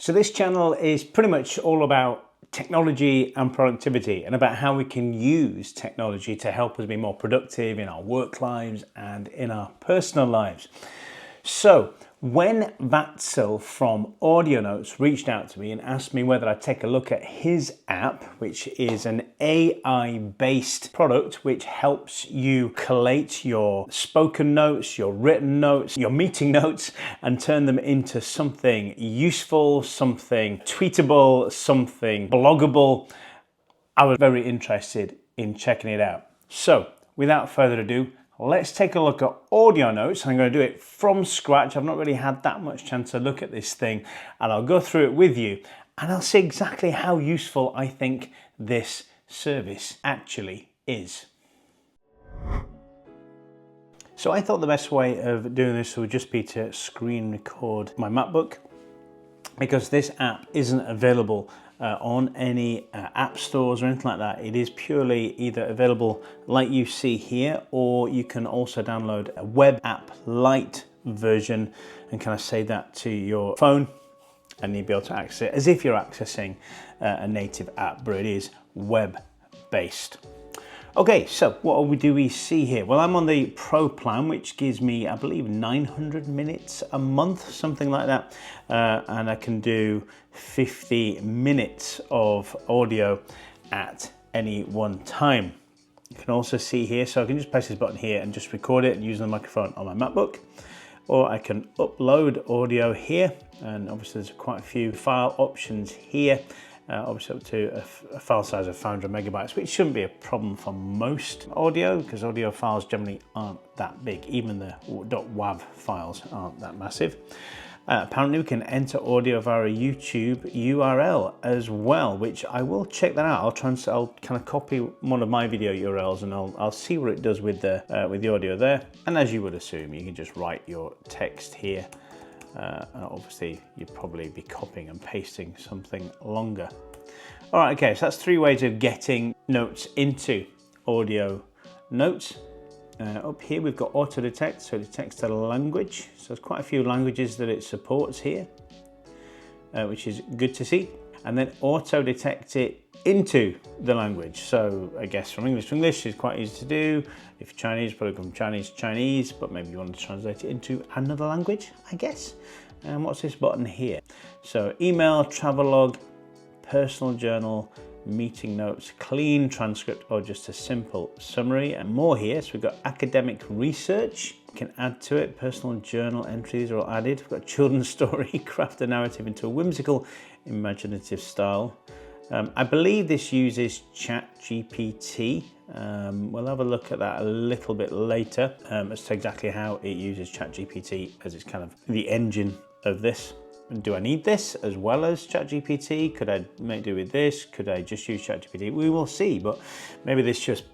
So this channel is pretty much all about technology and productivity, and about how we can use technology to help us be more productive in our work lives and in our personal lives. So when Vatsil from Audionotes reached out to me and asked me whether I'd take a look at his app, which is an AI-based product which helps you collate your spoken notes, your written notes, your meeting notes, and turn them into something useful, something tweetable, something bloggable, I was very interested in checking it out. So without further ado, let's take a look at Audionotes. I'm going to do it from scratch. I've not really had that much chance to look at this thing, and I'll go through it with you and I'll see exactly how useful I think this service actually is. So I thought the best way of doing this would just be to screen record my MacBook, because this app isn't available on any app stores or anything like that. It is purely either available like you see here, or you can also download a web app lite version and kind of save that to your phone, and you'll be able to access it as if you're accessing a native app, but it is web based. Okay, so what do we see here? Well, I'm on the Pro plan, which gives me, I believe, 900 minutes a month, something like that. And I can do 50 minutes of audio at any one time. You can also see here, so I can just press this button here and just record it and use the microphone on my MacBook. Or I can upload audio here, and obviously there's quite a few file options here. Obviously up to a file size of 500 megabytes, which shouldn't be a problem for most audio, because audio files generally aren't that big. Even the .wav files aren't that massive. Apparently we can enter audio via a YouTube URL as well, which I will check that out. I'll kind of copy one of my video URLs and I'll see what it does with the audio there. And as you would assume, you can just write your text here. Obviously you'd probably be copying and pasting something longer. All right, okay, so that's three ways of getting notes into Audionotes. Up here we've got auto detect, so it detects the language. So there's quite a few languages that it supports here, which is good to see. And then auto detect it into the language. So I guess from English to English is quite easy to do. If you're Chinese, probably from Chinese to Chinese, but maybe you want to translate it into another language, I guess. And what's this button here? So email, travelogue, personal journal, meeting notes, clean transcript, or just a simple summary, and more here. So we've got academic research, you can add to it, personal journal entries are all added. We've got children's story, craft a narrative into a whimsical, imaginative style. I believe this uses ChatGPT. We'll have a look at that a little bit later as to exactly how it uses ChatGPT, as it's kind of the engine of this. And do I need this as well as ChatGPT? Could I make do with this? Could I just use ChatGPT? We will see, but maybe this just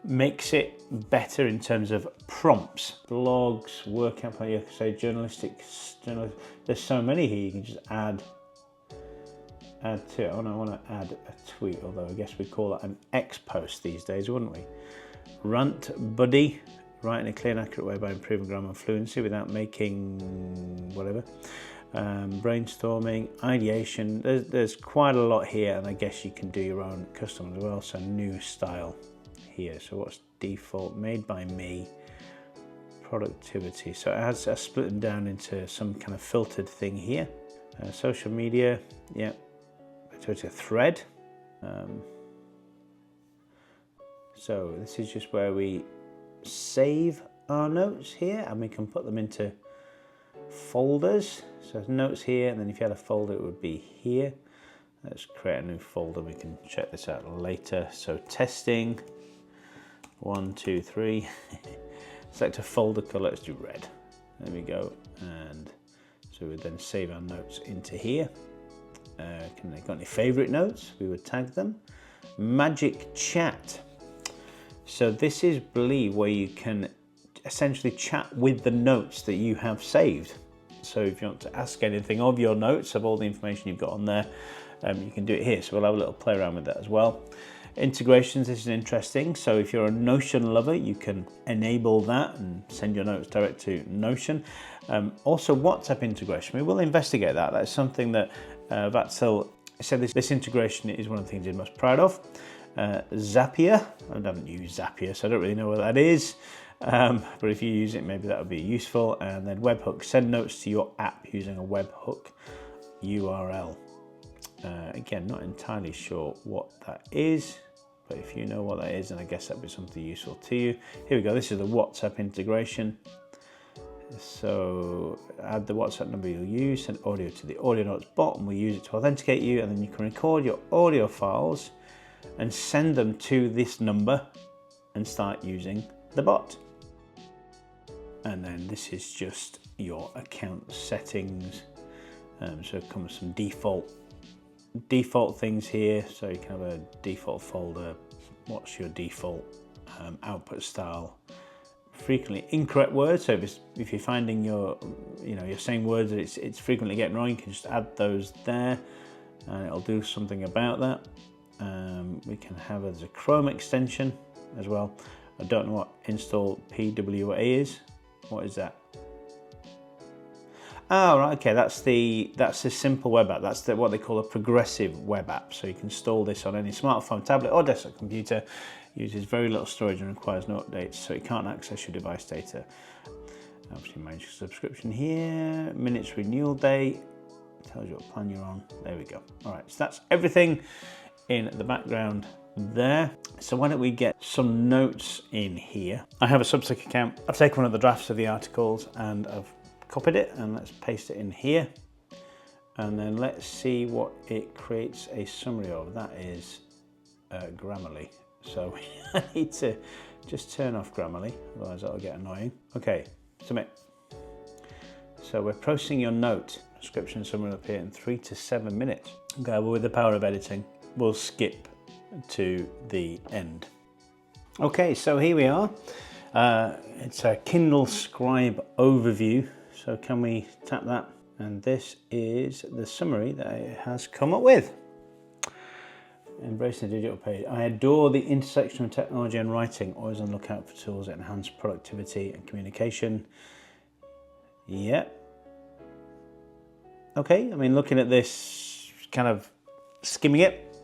makes it better in terms of prompts. Blogs, workout plan, you could say there's so many here, you can just add to it. Oh no, I want to add a tweet, although I guess we call that an X post these days, wouldn't we? Rant buddy, write in a clear and accurate way by improving grammar and fluency without making whatever. Brainstorming, ideation, there's quite a lot here, and I guess you can do your own custom as well. So new style here, so what's default, made by me, productivity, so it has split them down into some kind of filtered thing here. Social media, yeah, so it's a thread. So this is just where we save our notes here, and we can put them into folders. So there's notes here, and then if you had a folder, it would be here. Let's create a new folder. We can check this out later. So testing, 1, 2, 3. Select a folder color. Let's do red. There we go. And so we would then save our notes into here. Can they got any favorite notes? We would tag them. Magic chat. So this is, believe, where you can essentially chat with the notes that you have saved. So if you want to ask anything of your notes, of all the information you've got on there, you can do it here. So we'll have a little play around with that as well. Integrations, this is interesting. So if you're a Notion lover, you can enable that and send your notes direct to Notion. Also WhatsApp integration, we will investigate that. That's something that Vatsil said this integration is one of the things he's most proud of. Zapier, I haven't used Zapier, so I don't really know what that is. But if you use it, maybe that would be useful. And then webhook, send notes to your app using a webhook URL. Again, not entirely sure what that is, but if you know what that is, then I guess that'd be something useful to you. Here we go, this is the WhatsApp integration. So add the WhatsApp number you'll use, send audio to the Audionotes bot, and we'll use it to authenticate you, and then you can record your audio files and send them to this number and start using the bot. And then this is just your account settings. So it comes some default things here. So you can have a default folder. What's your default output style? Frequently incorrect words. So if you're finding you're saying words that it's frequently getting wrong, you can just add those there, and it'll do something about that. We can have as a Chrome extension as well. I don't know what install PWA is. What is that? Oh, right, okay, that's a simple web app. That's what they call a progressive web app. So you can install this on any smartphone, tablet, or desktop computer. Uses very little storage and requires no updates, so it can't access your device data. Obviously, manage your subscription here. Minutes renewal date. Tells you what plan you're on. There we go. All right, so that's everything in the background there. So why don't we get some notes in here? I have a Substack account. I've taken one of the drafts of the articles and I've copied it, and let's paste it in here. And then let's see what it creates a summary of. That is Grammarly. So I need to just turn off Grammarly, otherwise that'll get annoying. Okay, submit. So we're processing your note. Description summary will appear in 3 to 7 minutes. Okay, well, with the power of editing, we'll skip to the end. Okay, so here we are. It's a Kindle Scribe overview. So can we tap that? And this is the summary that it has come up with. Embrace the digital page. I adore the intersection of technology and writing. Always on the lookout for tools that enhance productivity and communication. Yeah. Okay, I mean, looking at this, kind of skimming it,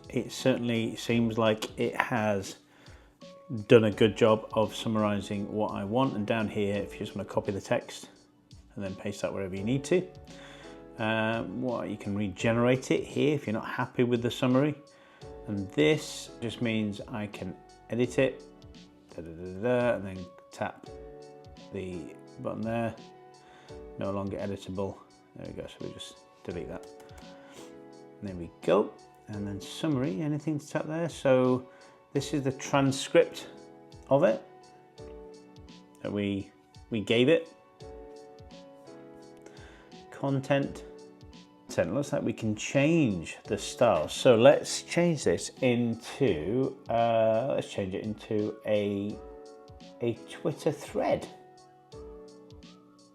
it certainly seems like it has done a good job of summarizing what I want. And down here, if you just want to copy the text and then paste that wherever you need to. You can regenerate it here if you're not happy with the summary. And this just means I can edit it, and then tap the button there. No longer editable. There we go, so we just delete that. And there we go. And then summary, anything to tap there. So this is the transcript of it that we gave it. Content. It looks like we can change the style. So let's change this into a Twitter thread.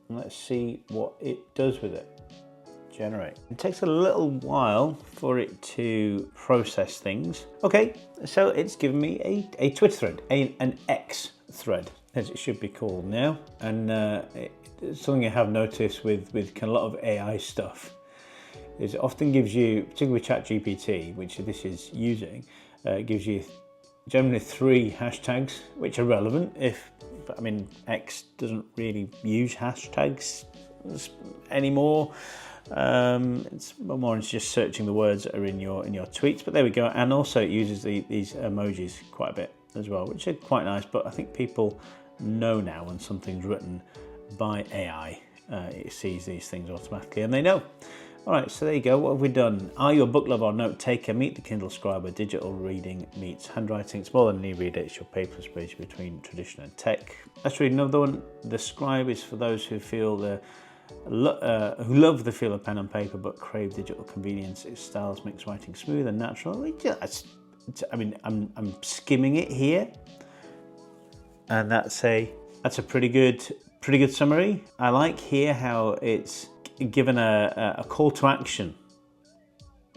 And let's see what it does with it. Generate. It takes a little while for it to process things. Okay, so it's given me a Twitter thread, an X thread, as it should be called now. And it's something I have noticed with kind of a lot of AI stuff is it often gives you, particularly with ChatGPT, which this is using, it gives you generally 3 hashtags, which are relevant but I mean, X doesn't really use hashtags anymore. It's more into just searching the words that are in your tweets, but there we go. And also it uses these emojis quite a bit as well, which are quite nice. But I think people know now when something's written by AI, it sees these things automatically and they know. All right, so there you go. What have we done? Are you a book lover or note taker? Meet the Kindle Scribe, where digital reading meets handwriting. It's more than an e-reader, it's your paperless bridge between tradition and tech. Let's read another one. The Scribe is for those who feel who love the feel of pen and paper but crave digital convenience. Its styles makes writing smooth and natural. I'm skimming it here, and that's a pretty good summary. I like here how it's given a call to action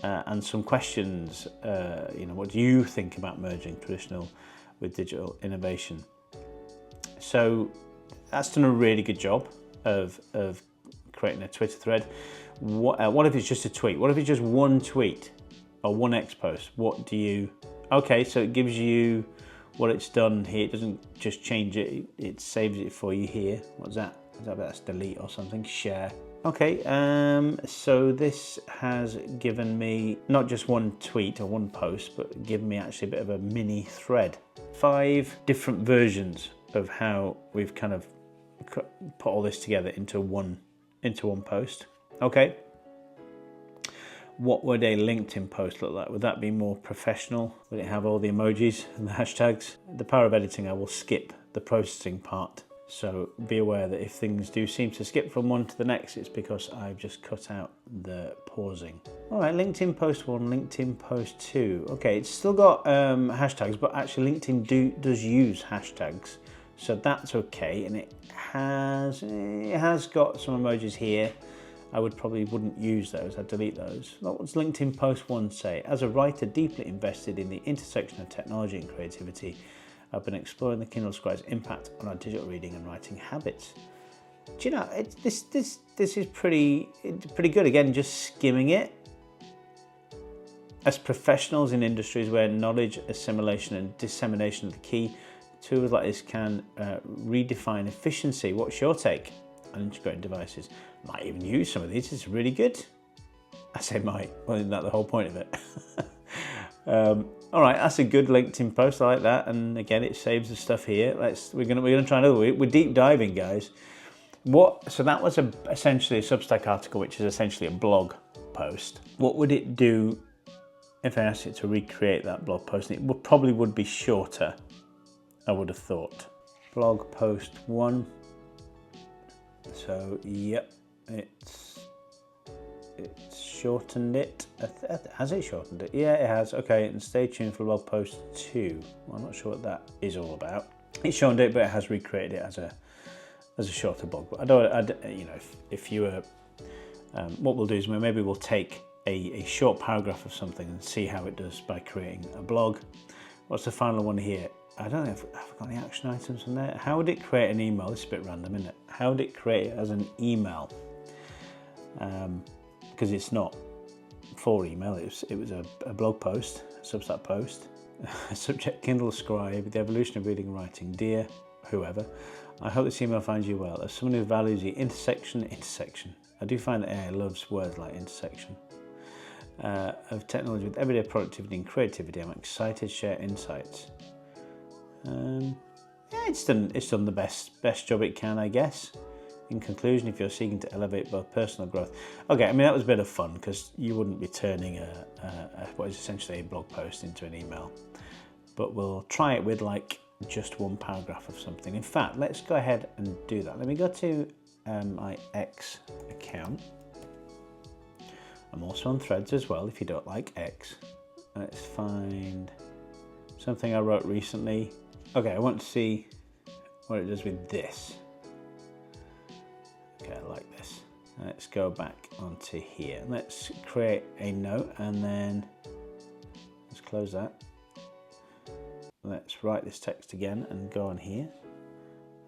and some questions. What do you think about merging traditional with digital innovation? So that's done a really good job of creating a Twitter thread. What if it's just a tweet? What if it's just one tweet or one X post? What do you... Okay, so it gives you what it's done here. It doesn't just change it, it saves it for you here. What's that? Is that that's delete or something? Share. Okay, so this has given me not just one tweet or one post, but given me actually a bit of a mini thread. 5 different versions of how we've kind of put all this together into one post. Okay. What would a LinkedIn post look like? Would that be more professional? Would it have all the emojis and the hashtags? The power of editing, I will skip the processing part. So be aware that if things do seem to skip from one to the next, it's because I've just cut out the pausing. All right, LinkedIn post 1, LinkedIn post 2. Okay, it's still got hashtags, but actually LinkedIn does use hashtags. So that's okay, and it has got some emojis here. I wouldn't use those, I'd delete those. What does LinkedIn post 1 say? As a writer deeply invested in the intersection of technology and creativity, I've been exploring the Kindle Scribe's impact on our digital reading and writing habits. Do you know, this is pretty good. Again, just skimming it. As professionals in industries where knowledge assimilation and dissemination are the key, tools like this can redefine efficiency. What's your take on integrated devices? Might even use some of these. It's really good. I say might. Well, isn't that the whole point of it? All right, that's a good LinkedIn post. I like that. And again, it saves the stuff here. We're gonna try another week. We're deep diving, guys. So that was essentially a Substack article, which is essentially a blog post. What would it do if I asked it to recreate that blog post? It probably would be shorter, I would have thought. Blog post 1. So yep, it's shortened it. Has it shortened it? Yeah, it has. Okay, and stay tuned for blog post 2. Well, I'm not sure what that is all about. It shortened it, but it has recreated it as a shorter blog. But if you were, what we'll do is maybe we'll take a short paragraph of something and see how it does by creating a blog. What's the final one here? I don't know if I've got any action items on there. How would it create an email? This is a bit random, isn't it? How would it create it as an email? Because it's not for email. It was a blog post, a Substack post. Subject: Kindle Scribe, the evolution of reading and writing. Dear whoever, I hope this email finds you well. As someone who values the intersection. I do find that AI loves words like intersection. Of technology with everyday productivity and creativity, I'm excited to share insights. Yeah, it's done the best job it can, I guess. In conclusion, if you're seeking to elevate both personal growth. Okay, I mean, that was a bit of fun because you wouldn't be turning what is essentially a blog post into an email. But we'll try it with like just one paragraph of something. In fact, let's go ahead and do that. Let me go to my X account. I'm also on Threads as well, if you don't like X. Let's find something I wrote recently. Okay, I want to see what it does with this. Okay, I like this. Let's go back onto here. Let's create a note and then let's close that. Let's write this text again and go on here.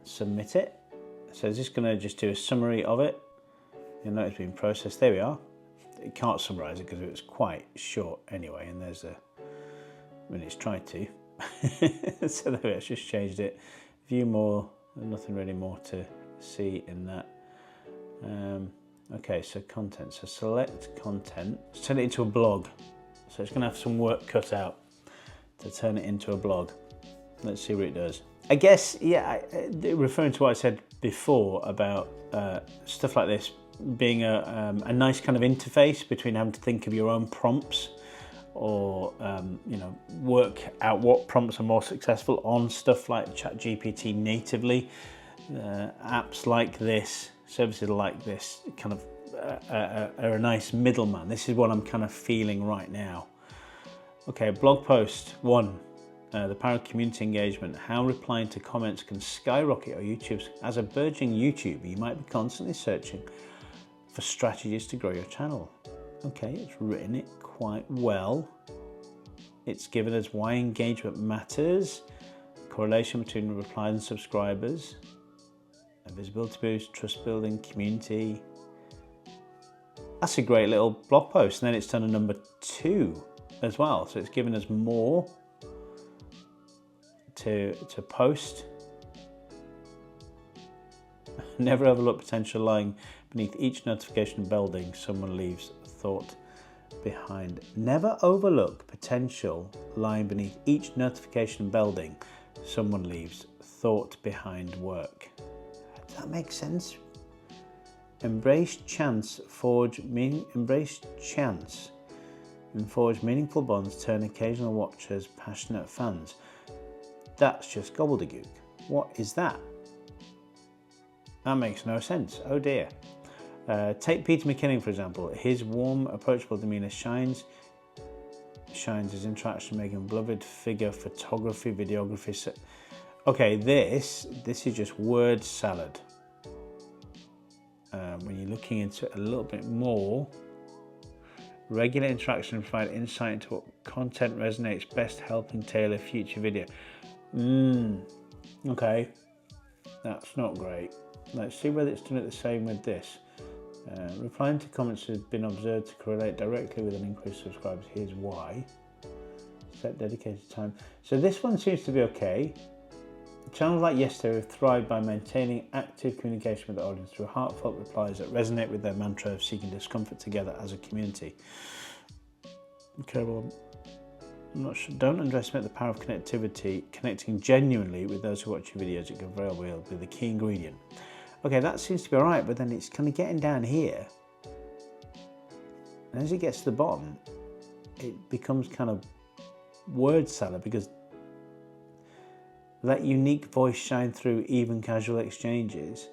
Submit it. So it's just going to just do a summary of it. You'll notice it's been processed. There we are. It can't summarize it because it was quite short anyway, and there's it's tried to. So there we are, it's just changed it. View more, nothing really more to see in that. Okay, so content. So select content, turn it into a blog. So it's going to have some work cut out to turn it into a blog. Let's see what it does. I guess, yeah, referring to what I said before about stuff like this being a nice kind of interface between having to think of your own prompts or work out what prompts are more successful on stuff like ChatGPT natively. Apps like this, services like this kind of are a nice middleman. This is what I'm kind of feeling right now. Okay, blog post 1. The power of community engagement. How replying to comments can skyrocket your YouTube's. As a burgeoning YouTuber, you might be constantly searching for strategies to grow your channel. Okay, it's written it quite well. It's given us why engagement matters, correlation between replies and subscribers, a visibility boost, trust building, community. That's a great little blog post. And then it's done a number 2 as well. So it's given us more to post. Never overlook potential lying beneath each notification bell ding. Someone leaves thought behind. Never overlook potential lying beneath each notification bell ding. Someone leaves thought behind work. Does that make sense? Embrace chance, embrace chance and forge meaningful bonds, turn occasional watchers passionate fans. That's just gobbledygook. What is that? That makes no sense. Oh dear. Take Peter McKinnon, for example. His warm, approachable demeanour shines his interaction, making a beloved figure, photography, videography. Okay, this is just word salad. When you're looking into it a little bit more, regular interaction provide insight into what content resonates best, helping tailor future video. Okay, that's not great. Let's see whether it's done it the same with this. Replying to comments has been observed to correlate directly with an increase in subscribers. Here's why. Set dedicated time. So this one seems to be okay. Channels like Yesterday have thrived by maintaining active communication with the audience through heartfelt replies that resonate with their mantra of seeking discomfort together as a community. Okay, well, I'm not sure. Don't underestimate the power of connectivity. Connecting genuinely with those who watch your videos, it can very well be the key ingredient. Okay, that seems to be all right, but then it's kind of getting down here. And as it gets to the bottom, it becomes kind of word salad, because let unique voice shine through even casual exchanges.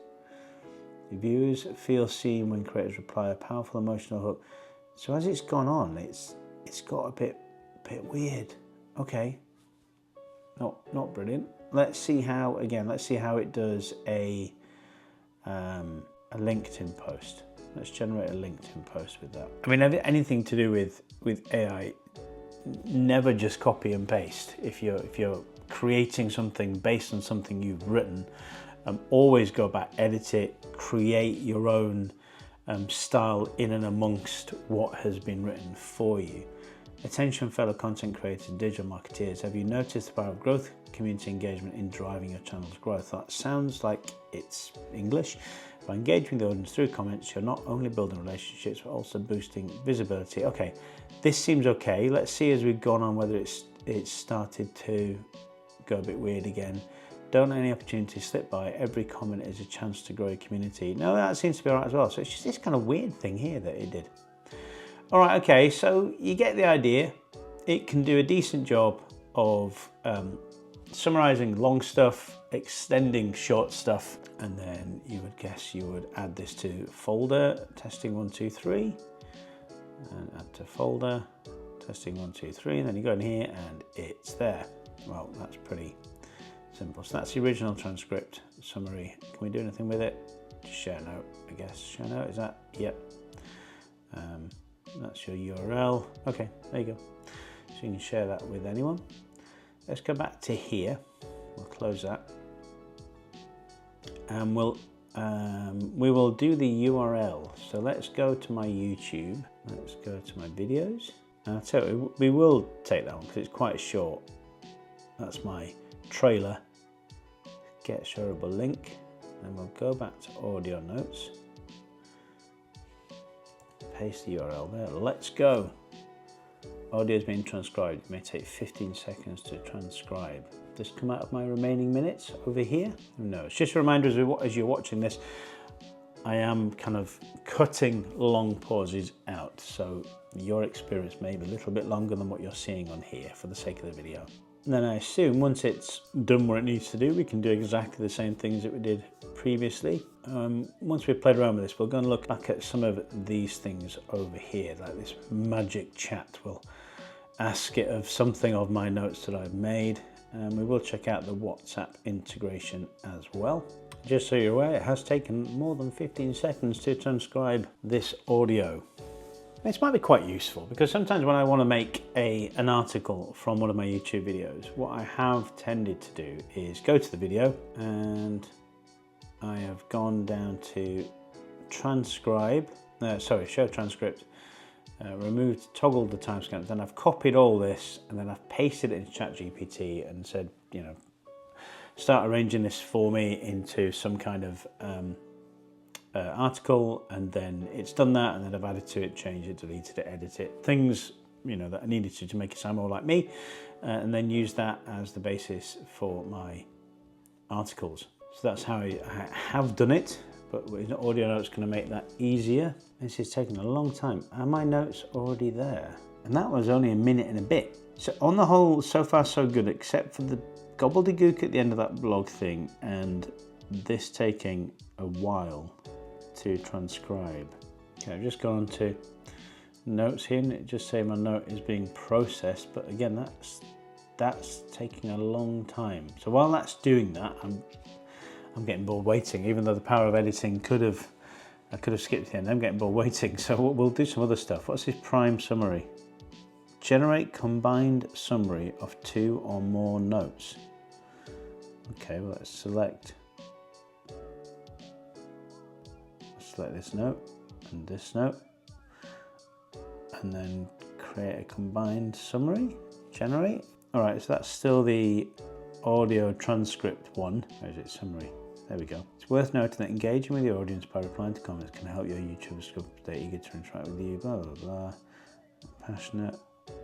The viewers feel seen when creators reply, a powerful emotional hook. So as it's gone on, it's got a bit weird. Okay, not brilliant. Let's see how it does a LinkedIn post. Let's generate a LinkedIn post with that. I mean, anything to do with AI, never just copy and paste. If you're creating something based on something you've written, always go back, edit it, create your own style in and amongst what has been written for you. Attention fellow content creators and digital marketeers, have you noticed the power of growth, community engagement in driving your channel's growth? That sounds like it's English. By engaging the audience through comments, you're not only building relationships, but also boosting visibility. Okay, this seems okay. Let's see as we've gone on whether it's started to go a bit weird again. Don't let any opportunity slip by. Every comment is a chance to grow a community. No, that seems to be all right as well. So it's just this kind of weird thing here that it did. All right, okay, so you get the idea. It can do a decent job of summarizing long stuff, extending short stuff, and then you would add this to folder, testing 1, 2, 3, and add to folder, testing 1, 2, 3, and then you go in here and it's there. Well, that's pretty simple. So that's the original transcript summary. Can we do anything with it? Just share note, I guess. Share note, is that? Yep. That's your URL. Okay, there you go. So you can share that with anyone. Let's go back to here. We'll close that. And we will do the URL. So let's go to my YouTube. Let's go to my videos. And I'll tell you, we will take that one because it's quite short. That's my trailer. Get shareable link. And we'll go back to Audionotes. Paste the URL there. Let's go. Audio is being transcribed. It may take 15 seconds to transcribe. Does this come out of my remaining minutes over here? No, it's just a reminder as you're watching this, I am kind of cutting long pauses out. So your experience may be a little bit longer than what you're seeing on here for the sake of the video. And then I assume once it's done what it needs to do, we can do exactly the same things that we did previously. Once we've played around with this, we're going to look back at some of these things over here, like this magic chat. We'll ask it of something of my notes that I've made, and we will check out the WhatsApp integration as well. Just so you're aware, it has taken more than 15 seconds to transcribe this audio. This might be quite useful because sometimes when I want to make an article from one of my YouTube videos, what I have tended to do is go to the video, and I have gone down to transcribe, sorry, show transcript, removed, toggled the timestamp, then I've copied all this and then I've pasted it into ChatGPT and said, you know, start arranging this for me into some kind of article, and then it's done that, and then I've added to it, changed it, deleted it, edited it, things, you know, that I needed to make it sound more like me, and then use that as the basis for my articles. So that's how I have done it, but Audionotes going to make that easier. This is taking a long time. Are my notes already there? And that was only a minute and a bit. So on the whole, so far so good, except for the gobbledygook at the end of that blog thing and this taking a while to transcribe. Okay, I've just gone to notes here and it just say my note is being processed, but again, that's taking a long time. So while that's doing that, I'm getting bored waiting, even though the power of editing I could have skipped the end. I'm getting bored waiting, so we'll do some other stuff. What's this prime summary? Generate combined summary of 2 or more notes. Okay, well, let's select this note and this note, and then create a combined summary, generate. All right, so that's still the audio transcript one. Where is it? Summary. There we go. It's worth noting that engaging with the audience by replying to comments can help your YouTubers stay eager to interact with you, blah, blah, blah. Passionate.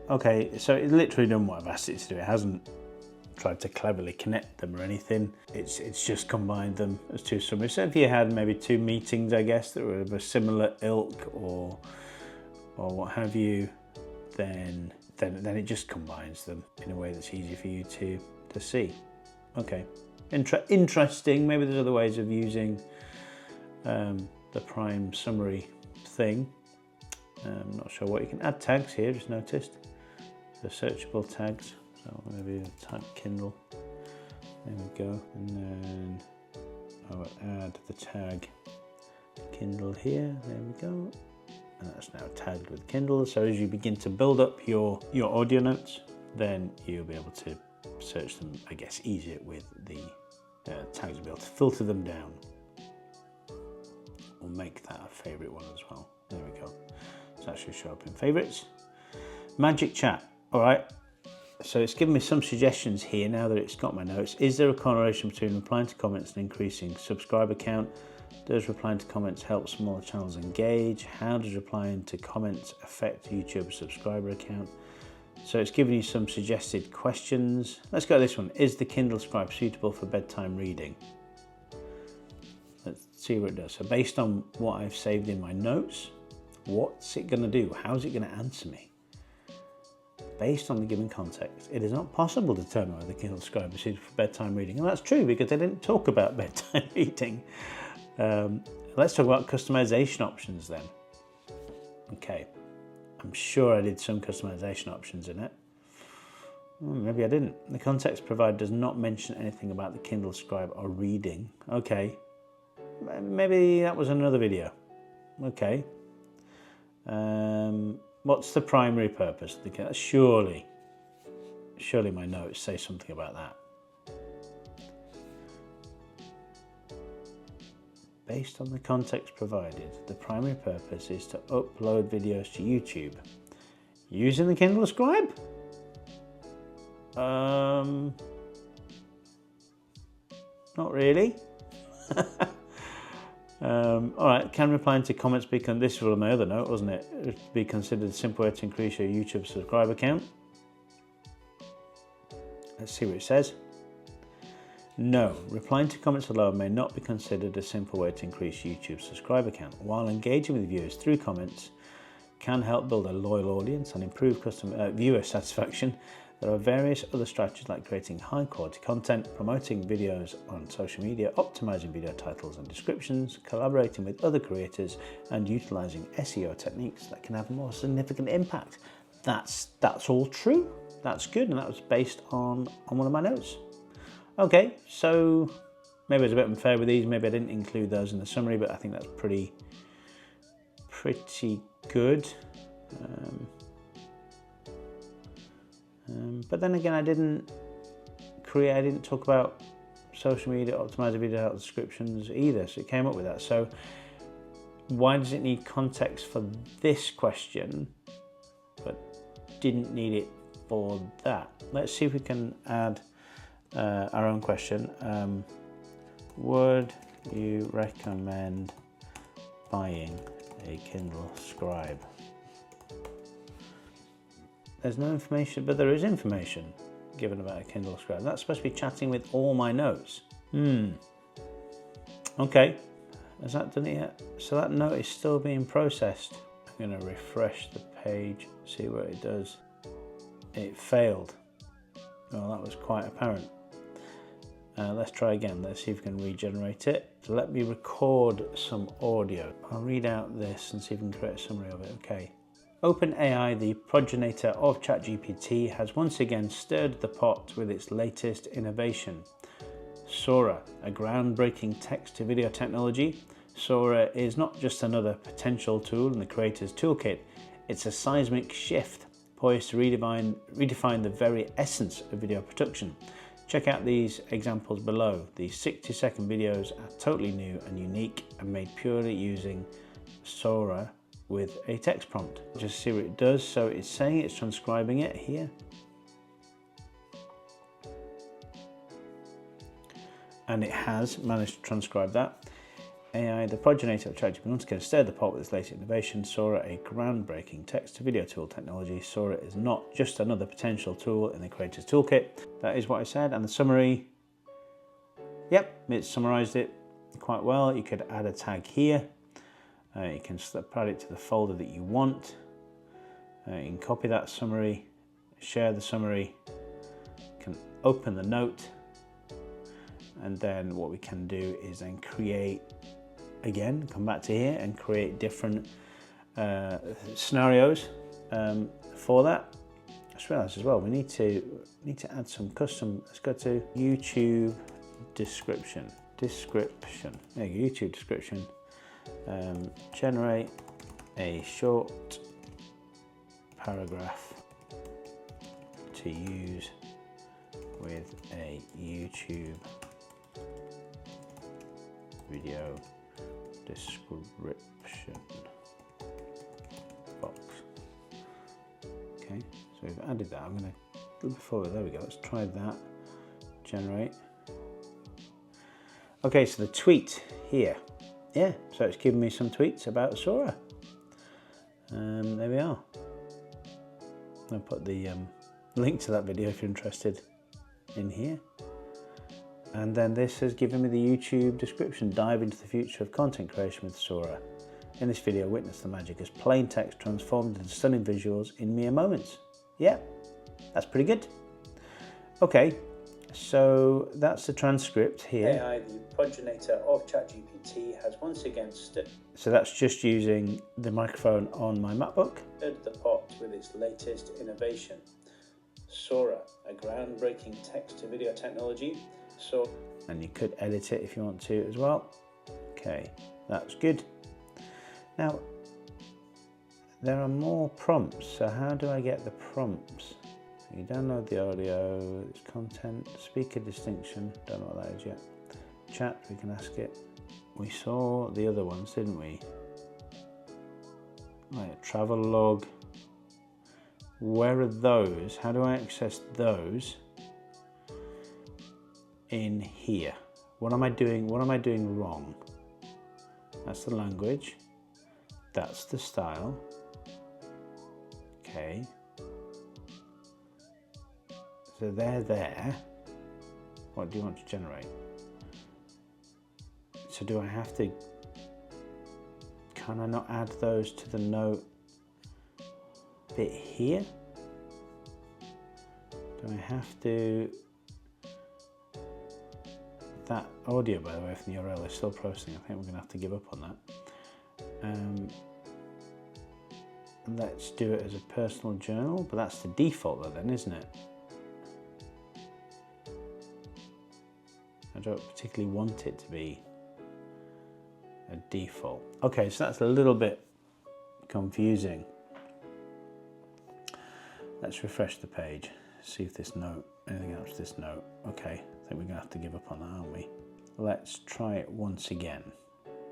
Okay, so it's literally done what I've asked it to do. It hasn't tried to cleverly connect them or anything. It's just combined them as 2 summaries. So if you had maybe 2 meetings, I guess, that were of a similar ilk or what have you, then it just combines them in a way that's easy for you to see. Okay, interesting. Maybe there's other ways of using the prime summary thing. I'm not sure what you can add tags here, just noticed. The searchable tags. So maybe type Kindle. There we go. And then I will add the tag Kindle here. There we go. And that's now tagged with Kindle. So as you begin to build up your audio notes, then you'll be able to search them, I guess, easier with the tags. You'll be able to filter them down. We'll make that a favorite one as well. There we go. So that should show up in favorites. Magic Chat. All right. So it's given me some suggestions here now that it's got my notes. Is there a correlation between replying to comments and increasing subscriber count? Does replying to comments help smaller channels engage? How does replying to comments affect YouTube subscriber account? So it's giving you some suggested questions. Let's go to this one. Is the Kindle Scribe suitable for bedtime reading? Let's see what it does. So based on what I've saved in my notes, what's it going to do? How's it going to answer me? Based on the given context, it is not possible to determine whether the Kindle Scribe is suitable for bedtime reading. And that's true because they didn't talk about bedtime reading. Let's talk about customization options then. Okay, I'm sure I did some customization options in it. Maybe I didn't. The context provided does not mention anything about the Kindle Scribe or reading. Okay, maybe that was another video. Okay. What's the primary purpose of the Kindle? Surely my notes say something about that. Based on the context provided, the primary purpose is to upload videos to YouTube. Using the Kindle Scribe? Not really. All right, can replying to comments be, this was my other note, wasn't it? Be considered a simple way to increase your YouTube subscriber count? Let's see what it says. No, replying to comments alone may not be considered a simple way to increase YouTube subscriber count. While engaging with viewers through comments can help build a loyal audience and improve viewer satisfaction, there are various other strategies like creating high quality content, promoting videos on social media, optimizing video titles and descriptions, collaborating with other creators, and utilizing SEO techniques that can have a more significant impact. That's all true. That's good, and that was based on one of my notes. Okay, so maybe I was a bit unfair with these. Maybe I didn't include those in the summary, but I think that's pretty good. But then again, I didn't talk about social media, optimizing video descriptions either, so it came up with that. So Why does it need context for this question, but didn't need it for that? Let's see if we can add our own question. Would you recommend buying a Kindle Scribe? There's no information, but there is information given about a Kindle Scribe. That's supposed to be chatting with all my notes. Okay, has that done it yet? So that note is still being processed. I'm going to refresh the page, see what it does. It failed. Well, that was quite apparent. Let's try again. Let's see if we can regenerate it. So let me record some audio. I'll read out this and see if we can create a summary of it. Okay. OpenAI, the progenitor of ChatGPT, has once again stirred the pot with its latest innovation. Sora, a groundbreaking text-to-video technology. Sora is not just another potential tool in the creator's toolkit, it's a seismic shift poised to redefine the very essence of video production. Check out these examples below. These 60-second videos are totally new and unique and made purely using Sora with a text prompt. Just see what it does. So it's saying it's transcribing it here. And it has managed to transcribe that. AI, the progenitor of ChatGPT, once again stirred the pot with its latest innovation. Sora, a groundbreaking text-to-video tool technology. Sora is not just another potential tool in the creator's toolkit. That is what I said. And the summary, yep, it summarized it quite well. You could add a tag here. You can add it to the folder that you want. You can copy that summary, share the summary, you can open the note, and then what we can do is then create, again, come back to here and create different scenarios for that. I just realized as well, we need to add some custom. Let's go to YouTube description. There you go, YouTube description. Generate a short paragraph to use with a YouTube video description box. Okay, so we've added that. I'm going to go forward. There we go. Let's try that. Generate. Okay, so the tweet here. Yeah, so it's giving me some tweets about Sora. There we are. I'll put the link to that video if you're interested in here. And then this has given me the YouTube description. Dive into the future of content creation with Sora. In this video, witness the magic as plain text transformed into stunning visuals in mere moments. Yeah, that's pretty good. Okay, so that's the transcript here. AI, the progenitor of ChatGPT, has once again stood. So that's just using the microphone on my MacBook. Stirred the pot with its latest innovation. Sora, a groundbreaking text-to-video technology. And you could edit it if you want to as well. Okay, that's good. Now, there are more prompts. So how do I get the prompts? You download the audio, it's content, speaker distinction, don't know what that is yet. Chat, we can ask it. We saw the other ones, didn't we? Like travel log. Where are those? How do I access those in here? What am I doing? What am I doing wrong? That's the language. That's the style. Okay. So they're there. What do you want to generate? So do I have to, can I not add those to the note bit here? Do I have to, that audio, by the way, from the URL is still processing. I think we're gonna have to give up on that. Let's do it as a personal journal, but that's the default though then, isn't it? I don't particularly want it to be a default. Okay, so that's a little bit confusing. Let's refresh the page, see if this note, anything else to this note. Okay, I think we're gonna have to give up on that, aren't we? Let's try it once again.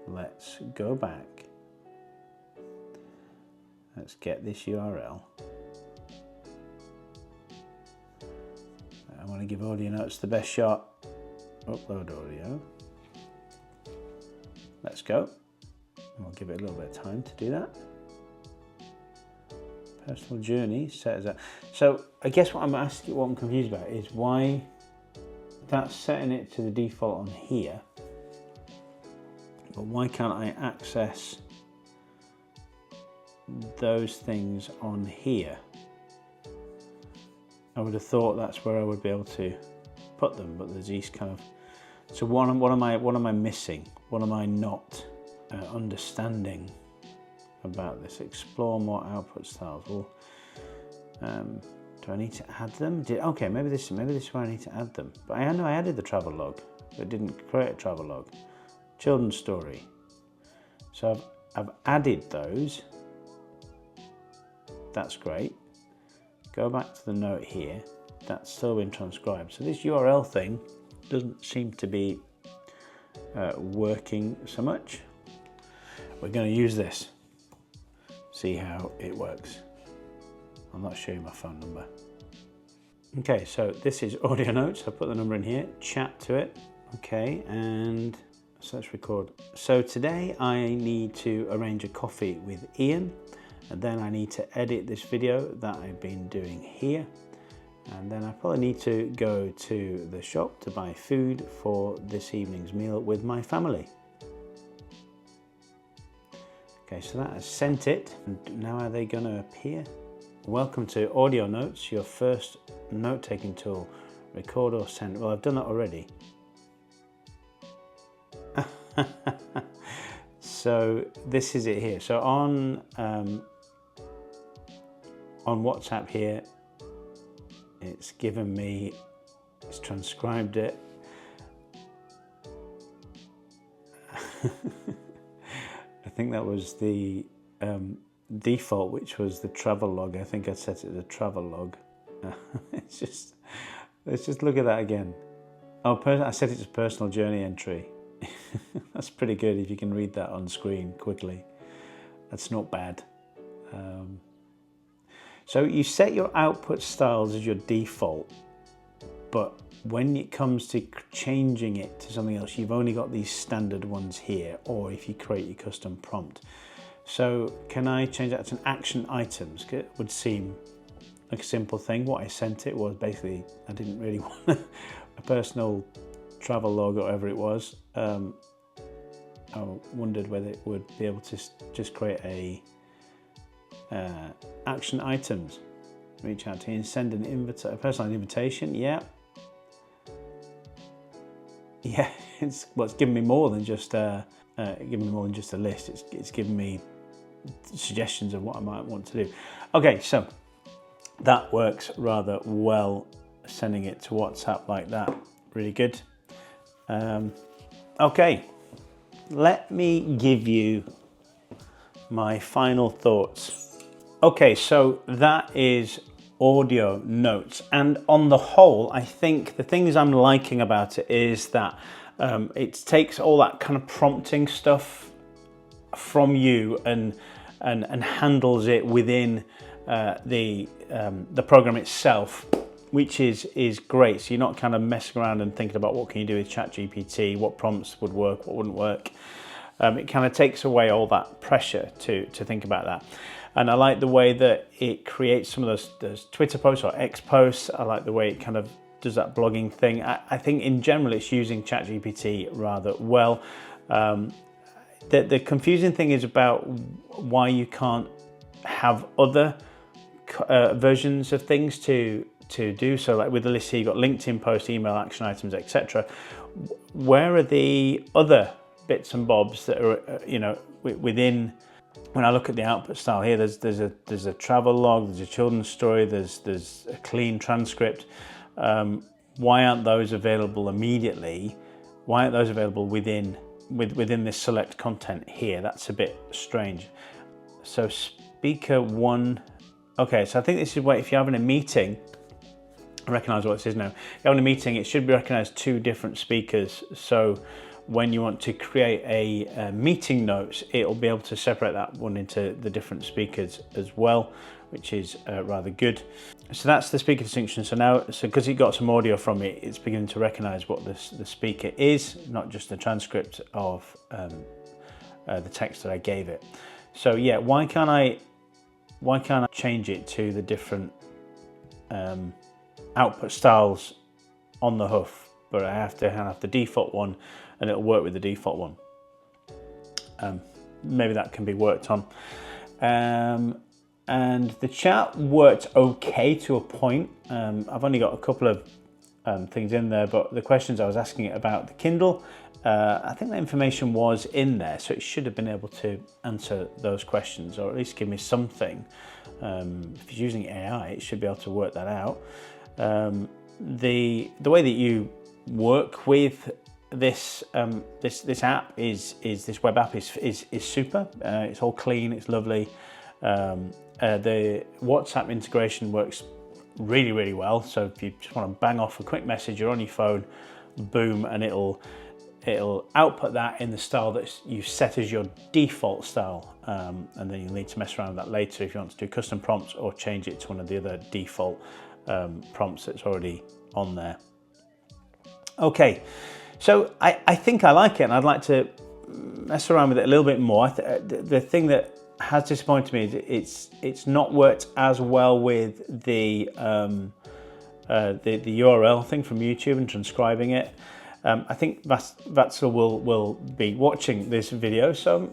Let's go back Let's get this URL. I want to give Audionotes the best shot. Upload audio. Let's go. We'll give it a little bit of time to do that. Personal journey set as that. So I guess what I'm confused about is why that's setting it to the default on here, but why can't I access those things on here? I would have thought that's where I would be able to put them, but there's these kind of. So what am I missing? What am I not understanding about this? Explore more output styles. Well, do I need to add them? Okay, maybe this is where I need to add them. But I know I added the travel log, but it didn't create a travel log. Children's story. So I've added those. That's great. Go back to the note here. That's still been transcribed. So this URL thing doesn't seem to be working so much. We're going to use this. See how it works. I'm not showing my phone number. Okay, so this is Audionotes. I put the number in here, chat to it. Okay, and so let's record. So today I need to arrange a coffee with Ian, and then I need to edit this video that I've been doing here. And then I probably need to go to the shop to buy food for this evening's meal with my family. Okay, so that has sent it. And now are they going to appear? Welcome to Audionotes, your first note-taking tool. Record or send. Well, I've done that already. So this is it here. So on WhatsApp here, it's given me, it's transcribed it. I think that was the default, which was the travel log. I think I set it as a travel log. It's just, let's just look at that again. Oh, I set it as personal journey entry. That's pretty good if you can read that on screen quickly. That's not bad. So you set your output styles as your default, but when it comes to changing it to something else, you've only got these standard ones here, or if you create your custom prompt. So can I change that to an action items? It would seem like a simple thing. What I sent it was basically, I didn't really want a personal travel log or whatever it was. I wondered whether it would be able to just create a action items. Reach out to you and send a personalized invitation. Yeah. Yeah, it's given me more than just a list. It's given me suggestions of what I might want to do. Okay, so that works rather well, sending it to WhatsApp like that. Really good. Okay, let me give you my final thoughts. Okay, so that is Audionotes, and on the whole, I think the things I'm liking about it is that it takes all that kind of prompting stuff from you and handles it within the program itself, which is great. So you're not kind of messing around and thinking about what can you do with ChatGPT, what prompts would work, what wouldn't work. It kind of takes away all that pressure to think about that. And I like the way that it creates some of those Twitter posts or X posts. I like the way it kind of does that blogging thing. I think in general it's using ChatGPT rather well. The confusing thing is about why you can't have other versions of things to do. So like with the list here, you've got LinkedIn post, email, action items, etc. Where are the other bits and bobs that are, within? When I look at the output style here, there's a travel log, there's a children's story, there's a clean transcript. Why aren't those available immediately? Why aren't those available within this select content here? That's a bit strange. So speaker one, okay, so I think this is where if you're having a meeting, I recognize what this is now. If you're having a meeting, it should be recognized two different speakers. So when you want to create a meeting notes, it'll be able to separate that one into the different speakers as well, which is rather good. So that's the speaker distinction. So now, because it got some audio from it, it's beginning to recognize what the speaker is, not just the transcript of the text that I gave it. So yeah, why can't I change it to the different output styles on the hoof, but I have to have the default one and it'll work with the default one. Maybe that can be worked on. And the chat worked okay to a point. I've only got a couple of things in there, but the questions I was asking it about the Kindle, I think the information was in there, so it should have been able to answer those questions, or at least give me something. If it's using AI, it should be able to work that out. The way that you work with this this app is this web app is super. It's all clean, it's lovely. The WhatsApp integration works really well. So if you just want to bang off a quick message, you're on your phone, boom, and it'll output that in the style that you set as your default style, and then you'll need to mess around with that later if you want to do custom prompts or change it to one of the other default prompts that's already on there. Okay, so I think I like it, and I'd like to mess around with it a little bit more. The thing that has disappointed me is it's not worked as well with the URL thing from YouTube and transcribing it. I think Vatsal will be watching this video, so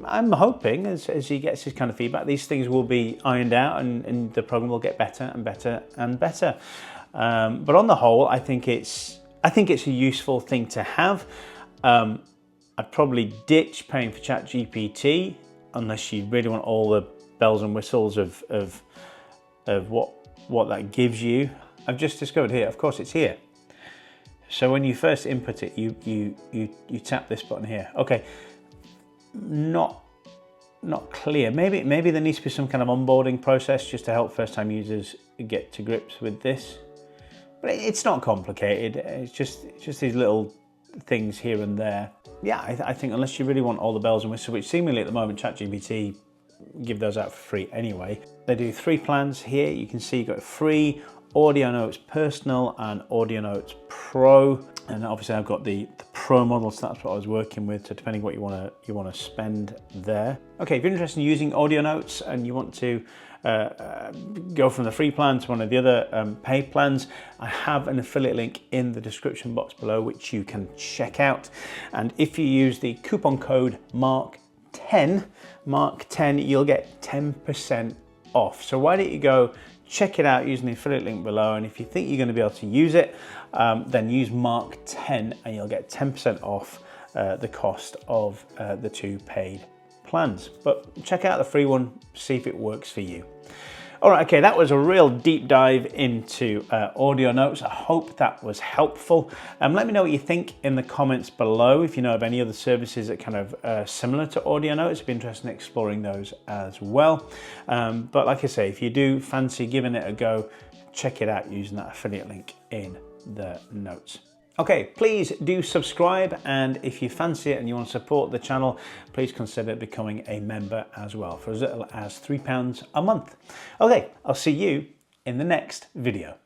I'm hoping as he gets his kind of feedback, these things will be ironed out and the program will get better and better and better. But on the whole, I think it's a useful thing to have. I'd probably ditch paying for ChatGPT unless you really want all the bells and whistles of what that gives you. I've just discovered here, of course it's here. So when you first input it, you tap this button here. Okay, not clear. Maybe there needs to be some kind of onboarding process just to help first-time users get to grips with this. But it's not complicated. It's just these little things here and there. Yeah, I think unless you really want all the bells and whistles, which seemingly at the moment ChatGPT give those out for free anyway. They do 3 plans here. You can see you've got free, Audionotes Personal and Audionotes Pro, and obviously I've got the Pro model, so that's what I was working with. So depending what you want to spend there. Okay, if you're interested in using Audionotes and you want to go from the free plan to one of the other paid plans, I have an affiliate link in the description box below which you can check out. And if you use the coupon code MARK10, you'll get 10% off. So why don't you go check it out using the affiliate link below, and if you think you're going to be able to use it, then use MARK10 and you'll get 10% off the cost of the 2 paid plans. But check out the free one, see if it works for you. All right, okay, that was a real deep dive into Audionotes. I hope that was helpful. Let me know what you think in the comments below. If you know of any other services that kind of similar to Audionotes, I'd be interested in exploring those as well. But like I say, if you do fancy giving it a go, check it out using that affiliate link in the notes. Okay, please do subscribe, and if you fancy it and you want to support the channel, please consider becoming a member as well for as little as £3 a month. Okay, I'll see you in the next video.